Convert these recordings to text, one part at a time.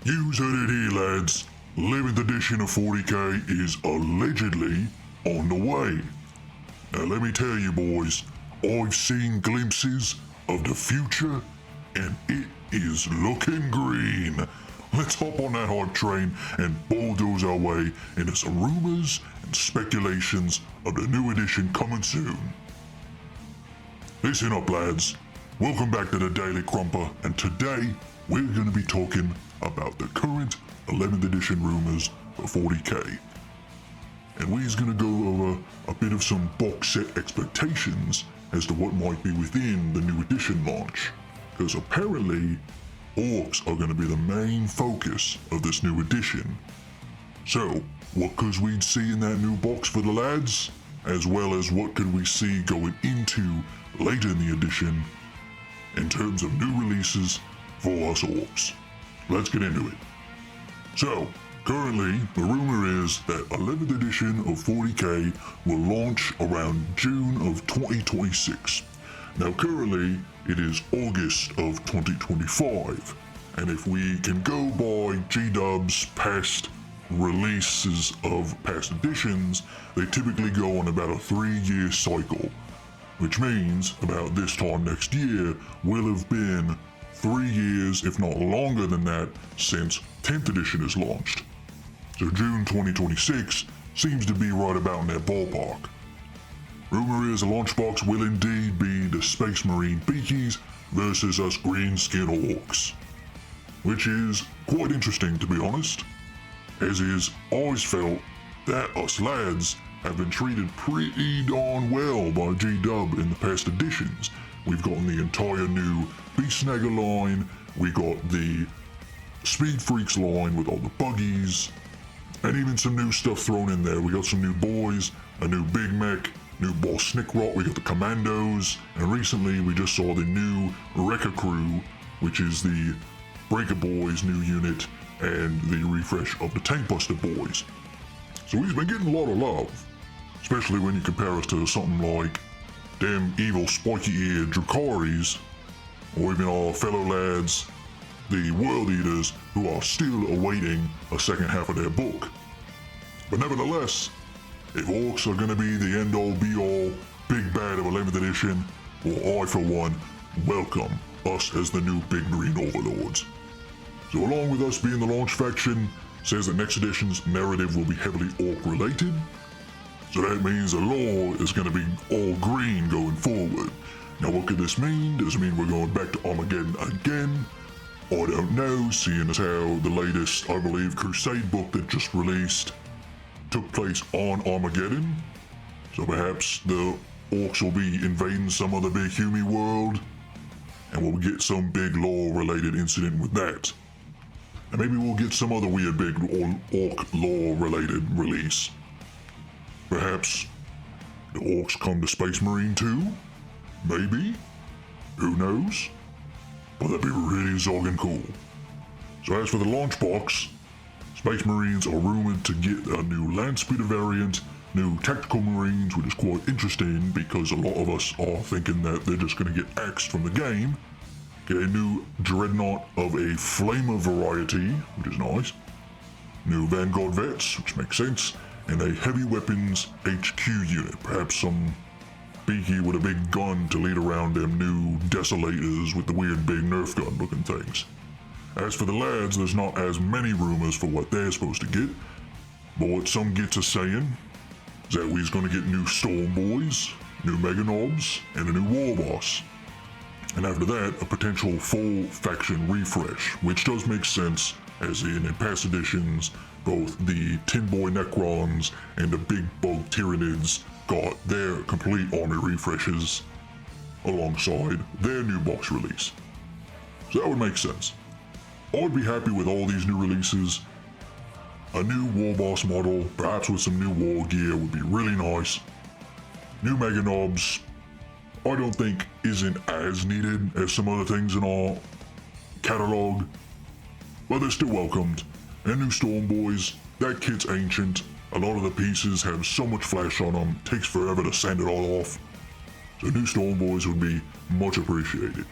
You heard it here, lads. 11th edition of 40k is allegedly on the way. Now let me tell you boys, I've seen glimpses of the future and it is looking green. Let's hop on that hype train and bulldoze our way into some rumors and speculations of the new edition coming soon. Listen up lads, welcome back to the Daily Crumper, and today we're going to be talking about the current 11th edition rumors for 40k. And we're going to go over a bit of some box set expectations as to what might be within the new edition launch. Because apparently, Orks are going to be the main focus of this new edition. So, what could we see in that new box for the lads? As well as what could we see going into later in the edition in terms of new releases for us Orks. Let's get into it. So, currently, the rumor is that 11th edition of 40k will launch around June of 2026. Now currently, it is August of 2025, and if we can go by G-Dub's past releases of past editions, they typically go on about a 3-year cycle, which means about this time next year will have been 3 years, if not longer than that, since 10th edition is launched. So June 2026 seems to be right about in that ballpark. Rumor is the launch box will indeed be the Space Marine Beakies versus us green skin Orks, which is quite interesting to be honest, as is always felt that us lads have been treated pretty darn well by G-Dub in the past editions. We've gotten the entire new Beast Snagger line, we got the Speed Freaks line with all the buggies, and even some new stuff thrown in there. We got some new boys, a new Big Mech, new Boss Snickrot, we got the Commandos, and recently we just saw the new Wrecker Crew, which is the Breaker Boys new unit and the refresh of the Tank Buster Boys. So he's been getting a lot of love, especially when you compare us to something like them evil spiky-eared Dracaris, or even our fellow lads, the World Eaters, who are still awaiting a second half of their book. But nevertheless, if Orks are going to be the end-all be-all big bad of 11th edition, well, I for one welcome us as the new big green overlords. So along with us being the launch faction, says that next edition's narrative will be heavily Ork related. So that means the lore is going to be all green going forward. Now what could this mean? Does it mean we're going back to Armageddon again? I don't know, seeing as how the latest, I believe, Crusade book that just released took place on Armageddon. So perhaps the Orks will be invading some other big Humy world, and we'll get some big lore-related incident with that. And maybe we'll get some other weird big Ork lore-related release. Perhaps the Orks come to Space Marine 2? Maybe? Who knows? But that'd be really zogging cool. So as for the launch box, Space Marines are rumored to get a new land speeder variant, new tactical Marines, which is quite interesting because a lot of us are thinking that they're just going to get axed from the game. Get a new Dreadnought of a Flamer variety, which is nice. New Vanguard Vets, which makes sense. And a heavy weapons HQ unit, perhaps some Beaky with a big gun to lead around them new Desolators with the weird big Nerf gun looking things. As for the lads, there's not as many rumors for what they're supposed to get, but what some gets us saying is that we're going to get new Storm Boys, new Mega Knobs, and a new War Boss. And after that, a potential full faction refresh, which does make sense, as in past editions, both the Tin Boy Necrons and the Big Bug Tyranids got their complete army refreshes alongside their new box release. So that would make sense. I'd be happy with all these new releases. A new War Boss model, perhaps with some new war gear, would be really nice. New Mega Knobs, I don't think isn't as needed as some other things in our catalog, but they're still welcomed. And new Storm Boys, that kit's ancient. A lot of the pieces have so much flash on them, takes forever to sand it all off. So new Storm Boys would be much appreciated.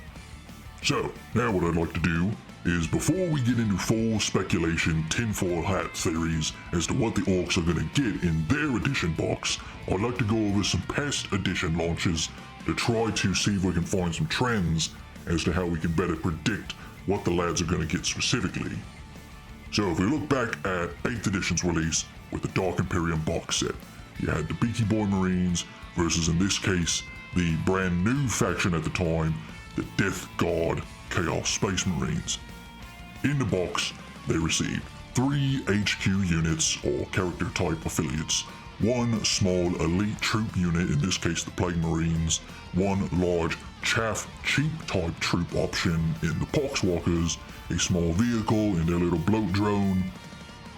So, now what I'd like to do is before we get into full speculation tinfoil hat theories as to what the Orks are going to get in their edition box, I'd like to go over some past edition launches to try to see if we can find some trends as to how we can better predict what the lads are going to get specifically. So if we look back at 8th edition's release with the Dark Imperium box set, you had the Beaky Boy Marines versus, in this case, the brand new faction at the time, the Death Guard Chaos Space Marines. In the box, they received 3 HQ units or character type affiliates, 1 small elite troop unit, in this case the Plague Marines, 1 large chaff cheap type troop option in the Poxwalkers, a small vehicle in their little bloat drone,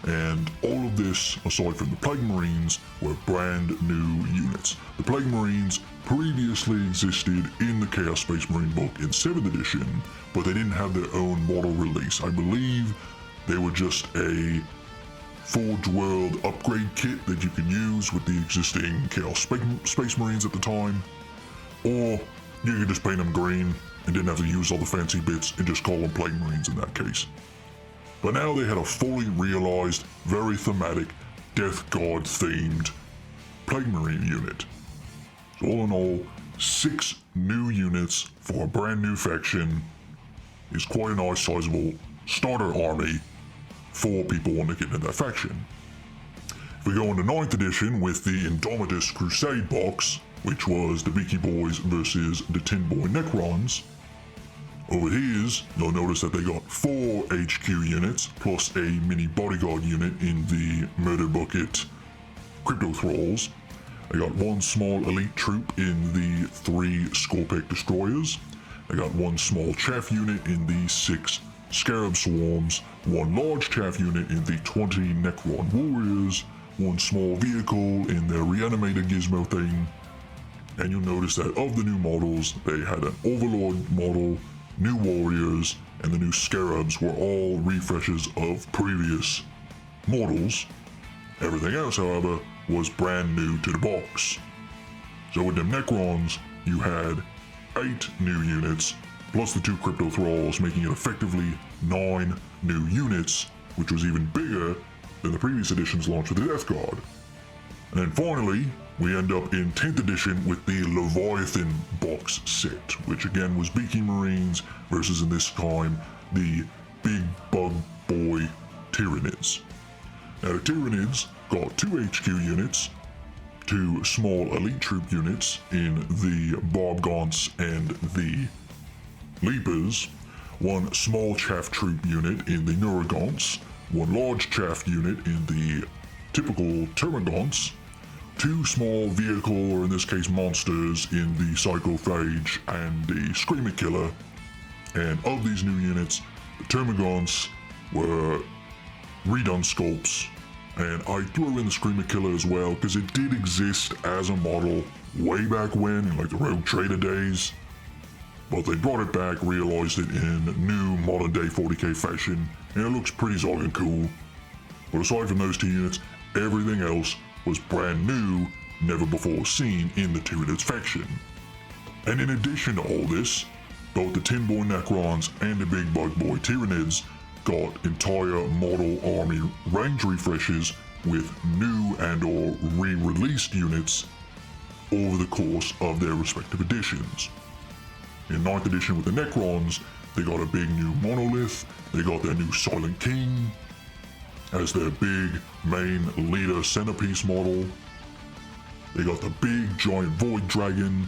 and all of this, aside from the Plague Marines, were brand new units. The Plague Marines previously existed in the Chaos Space Marine book in 7th edition, but they didn't have their own model release. I believe they were just a Forge World upgrade kit that you can use with the existing Chaos Space Marines at the time, or you could just paint them green and didn't have to use all the fancy bits and just call them Plague Marines in that case. But now they had a fully realized, very thematic, Death Guard themed Plague Marine unit. So all in all, 6 new units for a brand new faction is quite a nice sizable starter army for people wanting to get into that faction. If we go into 9th edition with the Indomitus Crusade box, which was the Beaky Boys versus the Tin Boy Necrons, over here, you'll notice that they got 4 HQ units plus a mini bodyguard unit in the Murder Bucket Crypto Thralls. They got 1 small elite troop in the 3 Scorpec Destroyers. They got 1 small chaff unit in the 6 Scarab Swarms, 1 large chaff unit in the 20 Necron Warriors, 1 small vehicle in their Reanimator Gizmo thing. And you'll notice that of the new models, they had an Overlord model, new Warriors, and the new Scarabs were all refreshes of previous models. Everything else, however, was brand new to the box. So with them Necrons, you had 8 new units, plus the 2 Crypto Thralls, making it effectively 9 new units, which was even bigger than the previous edition's launch with the Death Guard. And then finally, we end up in 10th edition with the Leviathan box set, which again was Beaky Marines versus, in this time, the Big Bug Boy Tyranids. Now the Tyranids got 2 HQ units, 2 small elite troop units in the Bobgaunts and the Leapers, 1 small chaff troop unit in the Neuragaunts, 1 large chaff unit in the typical Termagaunts, 2 small vehicle, or in this case monsters, in the Psychophage and the Screamer Killer. And of these new units, the Termagaunts were redone sculpts, and I threw in the Screamer Killer as well because it did exist as a model way back when, in like the Rogue Trader days. But they brought it back, realized it in new modern day 40k fashion, and it looks pretty zogging cool. But aside from those 2 units, everything else was brand new, never before seen in the Tyranids faction. And in addition to all this, both the Tin Boy Necrons and the Big Bug Boy Tyranids got entire model army range refreshes with new and or re-released units over the course of their respective editions. In 9th edition with the Necrons, they got a big new monolith, they got their new Silent King as their big main leader centerpiece model. They got the big giant void dragon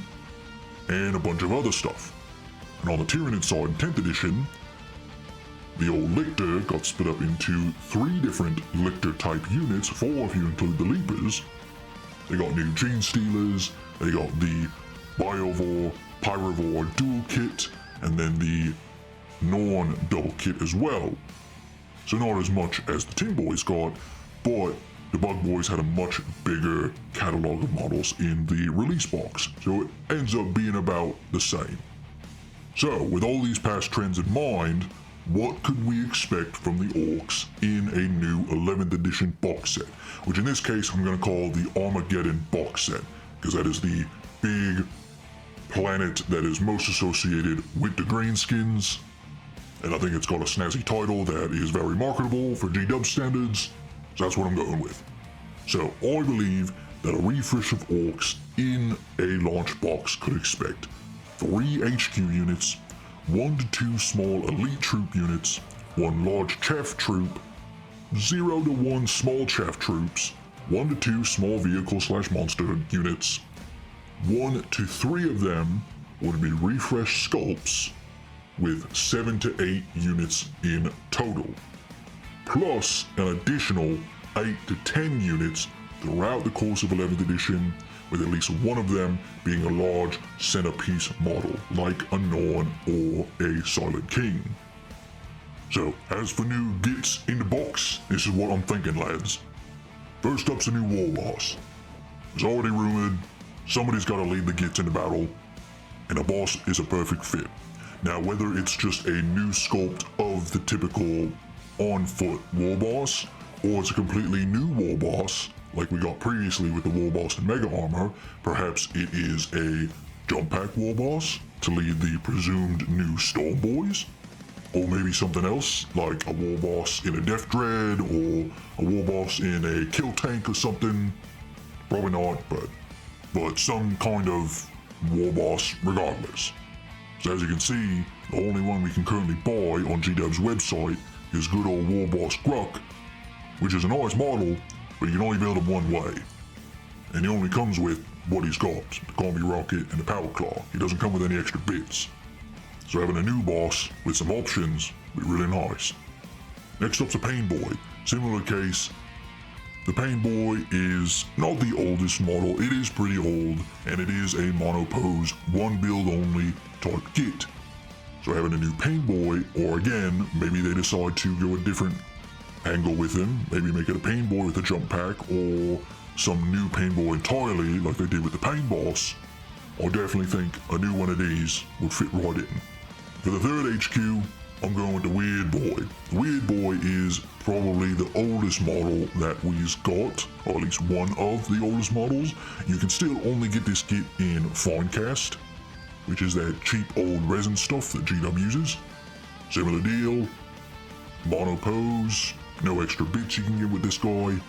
and a bunch of other stuff. And on the Tyranid side in 10th edition, the old Lictor got split up into 3 different Lictor type units, 4 if you include the Leapers. They got new Gene Stealers, they got the Biovore Pyrovore dual kit, and then the Norn double kit as well. So not as much as the Tin Boys got, but the Bug Boys had a much bigger catalog of models in the release box, so it ends up being about the same. So with all these past trends in mind, what could we expect from the Orks in a new 11th edition box set? Which in this case I'm going to call the Armageddon box set, because that is the big planet that is most associated with the Greenskins, and I think it's got a snazzy title that is very marketable for GW standards, so that's what I'm going with. So I believe that a refresh of Orks in a launch box could expect 3 HQ units, 1 to 2 small elite troop units, 1 large chaff troop, 0 to 1 small chaff troops, 1 to 2 small vehicle/monster units, 1 to 3 of them would be refreshed sculpts with 7 to 8 units in total, plus an additional 8 to 10 units throughout the course of 11th edition, with at least one of them being a large centerpiece model, like a Norn or a Silent King. So, as for new gits in the box, this is what I'm thinking, lads. First up's a new war boss. It's already rumored, somebody's gotta lead the gits in the battle, and a boss is a perfect fit. Now, whether it's just a new sculpt of the typical on-foot war boss, or it's a completely new war boss, like we got previously with the war boss in Mega Armor, perhaps it is a jump pack war boss to lead the presumed new Storm Boys, or maybe something else, like a war boss in a Death Dread, or a war boss in a kill tank or something. Probably not, but some kind of war boss regardless. So as you can see, the only one we can currently buy on GW's website is good old war boss Gruck, which is a nice model, but you can only build him one way. And he only comes with what he's got, the Combi Rocket and the Power Claw. He doesn't come with any extra bits. So having a new boss with some options would be really nice. Next up's a Pain Boy. Similar case, the Pain Boy is not the oldest model, it is pretty old, and it is a monopose, one build only type kit. So having a new Pain Boy, or again, maybe they decide to go a different angle with him, maybe make it a Pain Boy with a jump pack, or some new Pain Boy entirely, like they did with the Pain Boss, I definitely think a new one of these would fit right in. For the third HQ, I'm going with the Weird Boy. The Weird Boy is probably the oldest model that we've got, or at least one of the oldest models. You can still only get this kit in Finecast, which is that cheap old resin stuff that GW uses. Similar deal, monopose, no extra bits you can get with this guy.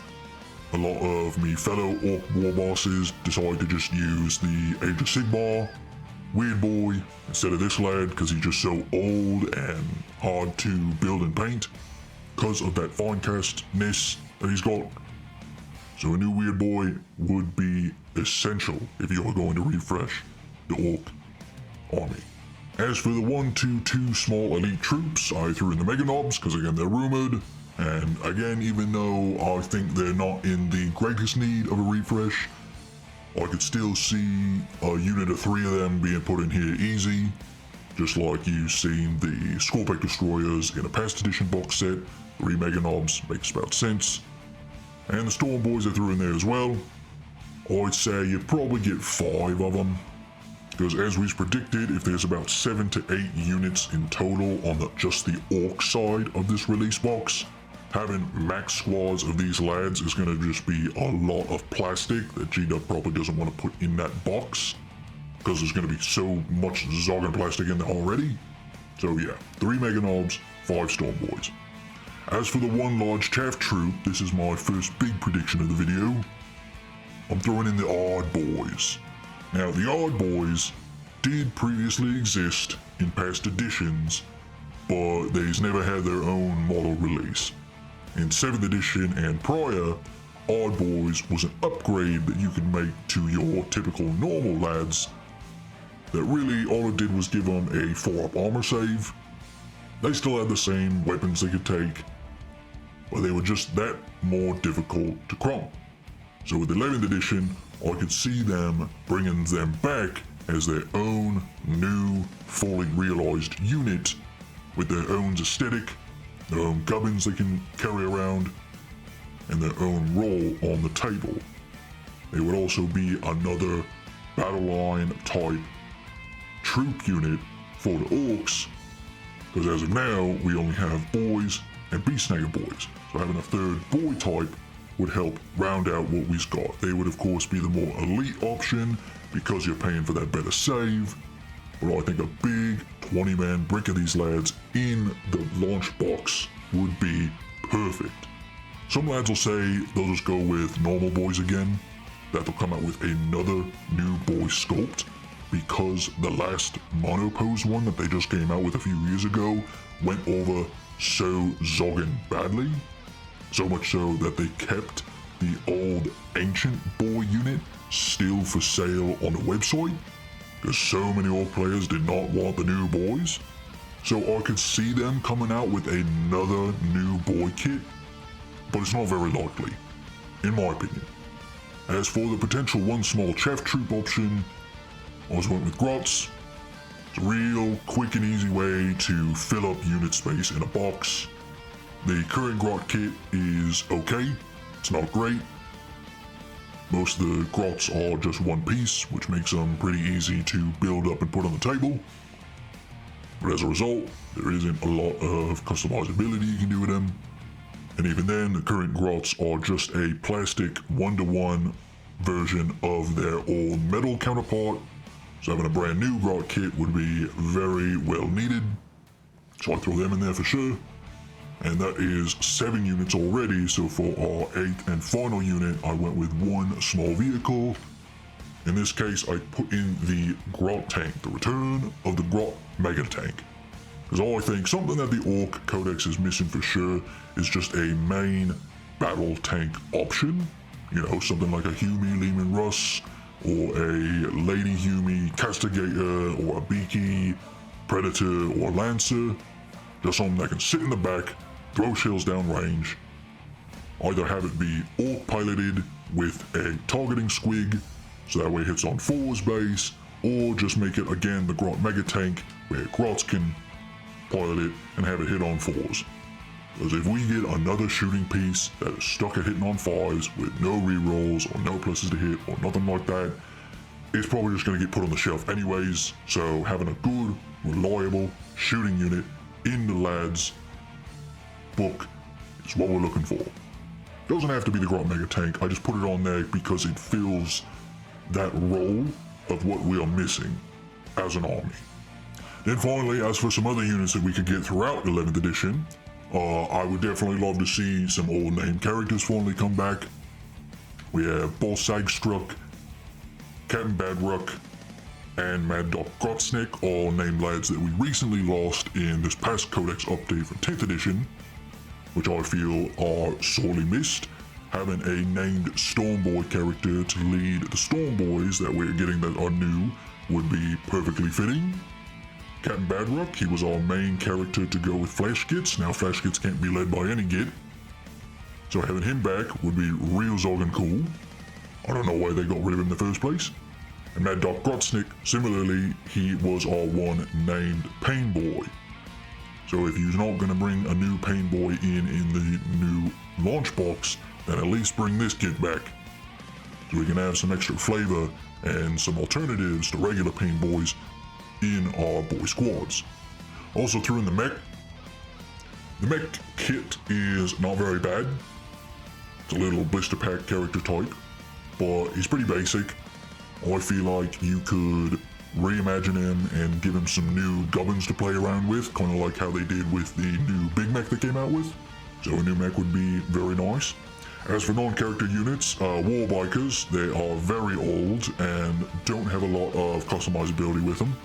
A lot of me fellow Orc war bosses decide to just use the Age of Sigmar Weird Boy instead of this lad because he's just so old and hard to build and paint because of that Finecast-ness that he's got. So a new Weird Boy would be essential if you are going to refresh the Orc army. As for the 1 to 2 small elite troops, I threw in the Mega Knobs because again they're rumored, and again even though I think they're not in the greatest need of a refresh, I could still see a unit of 3 of them being put in here easy, just like you've seen the Scorpic Destroyers in a past edition box set. 3 Mega Knobs makes about sense. And the Storm Boys I threw in there as well. I'd say you probably get 5 of them, because as we've predicted, if there's about 7 to 8 units in total on just the Orc side of this release box, having max squads of these lads is going to just be a lot of plastic that GW probably doesn't want to put in that box, because there's going to be so much Zoggin plastic in there already. So yeah, 3 Mega Knobs, 5 Storm Boys. As for the 1 large chaff troop, this is my first big prediction of the video. I'm throwing in the Odd Boys. Now, the Odd Boys did previously exist in past editions, but they've never had their own model release. In 7th edition and prior, Odd Boys was an upgrade that you can make to your typical normal lads that really all it did was give them a 4-up armor save. They still had the same weapons they could take, but they were just that more difficult to crump. So with 11th edition, I could see them bringing them back as their own new, fully realized unit with their own aesthetic, their own gubbins they can carry around, and their own role on the table. They would also be another battle line type troop unit for the Orcs, because as of now, we only have boys and Beast Snagger boys. So having a third boy type would help round out what we've got. They would of course be the more elite option because you're paying for that better save, but I think a big 20-man brick of these lads in the launch box would be perfect. Some lads will say they'll just go with normal boys again, that they'll come out with another new boy sculpt, because the last monopose one that they just came out with a few years ago went over so zogging badly, so much so that they kept the old ancient boy unit still for sale on the website, because so many old players did not want the new boys. So I could see them coming out with another new boy kit, but it's not very likely, in my opinion. As for the potential one small chaff troop option, I just went with Grots. It's a real quick and easy way to fill up unit space in a box. The current Grot kit is okay, it's not great. Most of the Grots are just one piece, which makes them pretty easy to build up and put on the table. But as a result, there isn't a lot of customizability you can do with them. And even then, the current Grots are just a plastic 1-to-1 version of their old metal counterpart. So having a brand new Grot kit would be very well needed. So I throw them in there for sure. And that is 7 units already, so for our 8th and final unit, I went with one small vehicle. In this case, I put in the Grot tank, the return of the Grot mega tank. Because I think something that the Ork Codex is missing for sure is just a main battle tank option. You know, something like a Hume Lehman Russ, or a Lady Hume Castigator, or a Beaky Predator, or Lancer. Just something that can sit in the back, throw shells down range. Either have it be Ork piloted with a targeting squig, so that way it hits on 4's base, or just make it again the Grot mega tank where Grots can pilot it and have it hit on 4's. Because if we get another shooting piece that is stuck at hitting on 5's with no rerolls or no pluses to hit or nothing like that, it's probably just going to get put on the shelf anyways. So having a good, reliable shooting unit in the lads book is what we're looking for. Doesn't have to be the Grot mega tank, I just put it on there because it fills that role of what we are missing as an army. Then finally, as for some other units that we could get throughout 11th edition, I would definitely love to see some old name characters finally come back. We have Boss Zagstruck, Captain Badruck, and Mad Doc Grotsnick, all named lads that we recently lost in this past Codex update for 10th edition, which I feel are sorely missed. Having a named Stormboy character to lead the Stormboys that we're getting that are new would be perfectly fitting. Captain Badruck, he was our main character to go with Flash Gits. Now Flash Gits can't be led by any Git, so having him back would be real zogging cool. I don't know why they got rid of him in the first place. And Mad Doc Grotsnick, similarly, he was our one named Pain Boy. So if you're not going to bring a new Pain Boy in the new launch box, then at least bring this kit back, so we can have some extra flavor and some alternatives to regular Pain Boys in our boy squads. Also threw in the mech. The mech kit is not very bad. It's a little blister pack character type, but he's pretty basic. I feel like you could reimagine him and give him some new gubbins to play around with, kind of like how they did with the new big mech they came out with. So a new mech would be very nice. As for non-character units, war bikers, they are very old and don't have a lot of customizability with them.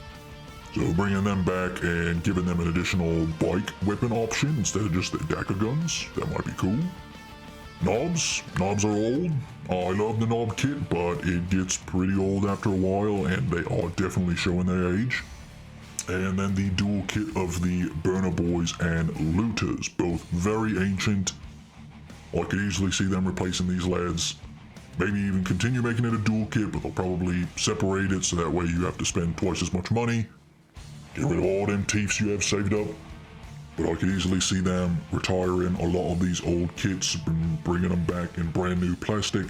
So bringing them back and giving them an additional bike weapon option instead of just the Daka guns, that might be cool. Knobs are old. I love the knob kit, but it gets pretty old after a while, and they are definitely showing their age. And then the dual kit of the Burner Boys and Looters, both very ancient. I could easily see them replacing these lads. Maybe even continue making it a dual kit, but they'll probably separate it so that way you have to spend twice as much money. Get rid of all them teeths you have saved up. But I could easily see them retiring a lot of these old kits and bringing them back in brand new plastic.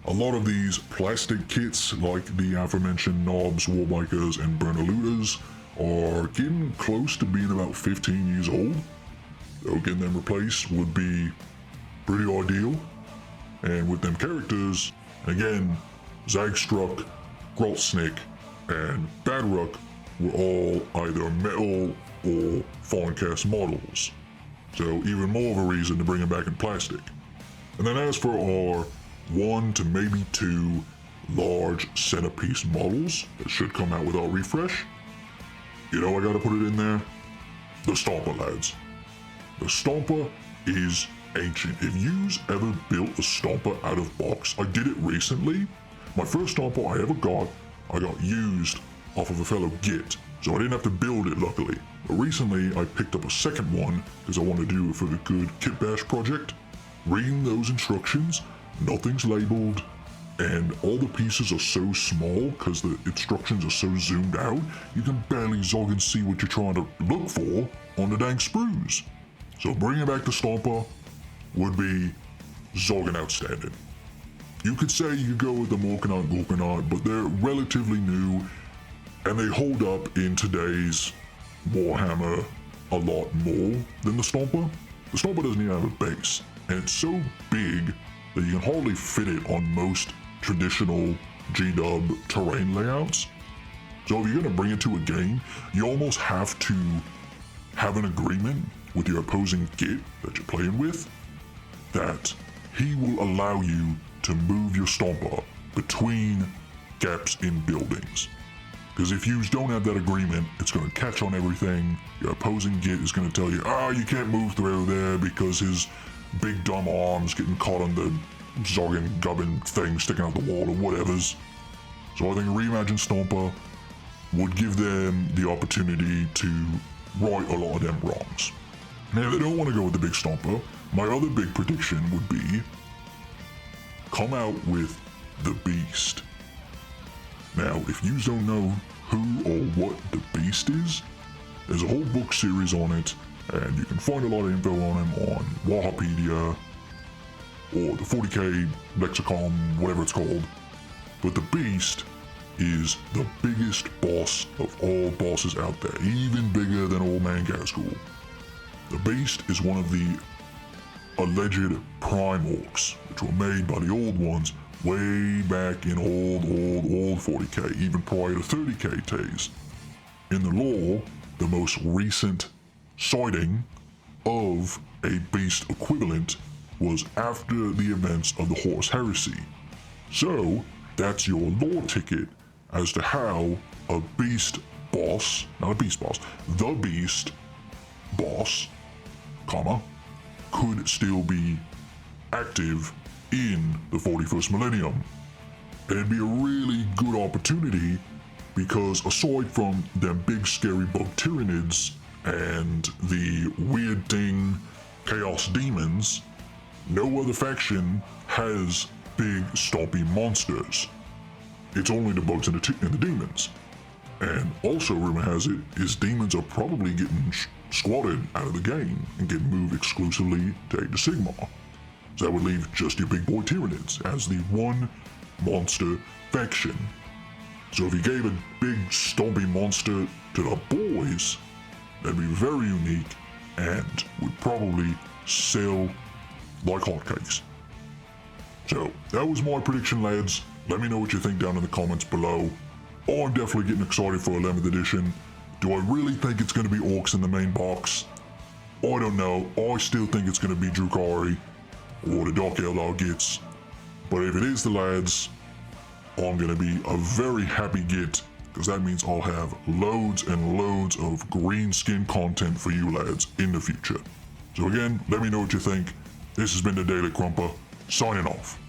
A lot of these plastic kits, like the aforementioned Knobs, Warbikers, and Burner Looters, are getting close to being about 15 years old. So getting them replaced would be pretty ideal. And with them characters, again, Zagstruck, Grotsnick, and Badruck were all either metal or foreign cast models. So even more of a reason to bring them back in plastic. And then as for our 1 to maybe 2 large centerpiece models that should come out with our refresh, you know I gotta put it in there? The Stomper, lads. The Stomper is ancient. If you've ever built a Stomper out of box, I did it recently. My first Stomper I ever got, I got used off of a fellow Git, so I didn't have to build it luckily. But recently I picked up a second one because I want to do it for the good Kit Bash project. Reading those instructions, nothing's labeled, and all the pieces are so small because the instructions are so zoomed out, you can barely zog and see what you're trying to look for on the dang sprues. So bringing back the Stomper would be zogging outstanding. You could say you could go with the Morkanite, but they're relatively new, and they hold up in today's Warhammer a lot more than the Stomper. The Stomper doesn't even have a base, and it's so big that you can hardly fit it on most traditional G-Dub terrain layouts. So if you're gonna bring it to a game, you almost have to have an agreement with your opposing Git that you're playing with that he will allow you to move your Stomper between gaps in buildings. Because if you don't have that agreement, it's going to catch on everything. Your opposing Git is going to tell you, you can't move through there because his big dumb arm's getting caught on the zogging, gubbin thing sticking out the wall or whatever's. So I think a reimagined Stomper would give them the opportunity to right a lot of them wrongs. Now, if they don't want to go with the big Stomper, my other big prediction would be come out with the Beast. Now, if you don't know who or what the Beast is, there's a whole book series on it, and you can find a lot of info on him on Warhampedia or the 40k lexicon, whatever it's called. But the Beast is the biggest boss of all bosses out there, even bigger than Old Man Gascoigne. The Beast is one of the alleged prime orcs, which were made by the old ones way back in old 40k, even prior to 30k days. In the lore, the most recent sighting of a beast equivalent was after the events of the Horus Heresy. So, that's your lore ticket as to how a beast boss, not a beast boss, the beast boss, could still be active in the 41st millennium. And it'd be a really good opportunity because aside from them big scary bug tyrannids and the weird thing chaos demons, no other faction has big stompy monsters. It's only the bugs and the demons. And also, rumor has it, is demons are probably getting squatted out of the game and getting moved exclusively to Age of Sigmar. So that would leave just your big boy Tyranids as the one monster faction. So if you gave a big stompy monster to the boys, that'd be very unique and would probably sell like hotcakes. So that was my prediction, lads. Let me know what you think down in the comments below. I'm definitely getting excited for 11th edition. Do I really think it's going to be Orks in the main box? I don't know. I still think it's going to be Drukhari or the Dark Eldar Gits. But if it is the lads, I'm going to be a very happy Git, because that means I'll have loads and loads of green skin content for you lads in the future. So again, let me know what you think. This has been the Daily Crumper, signing off.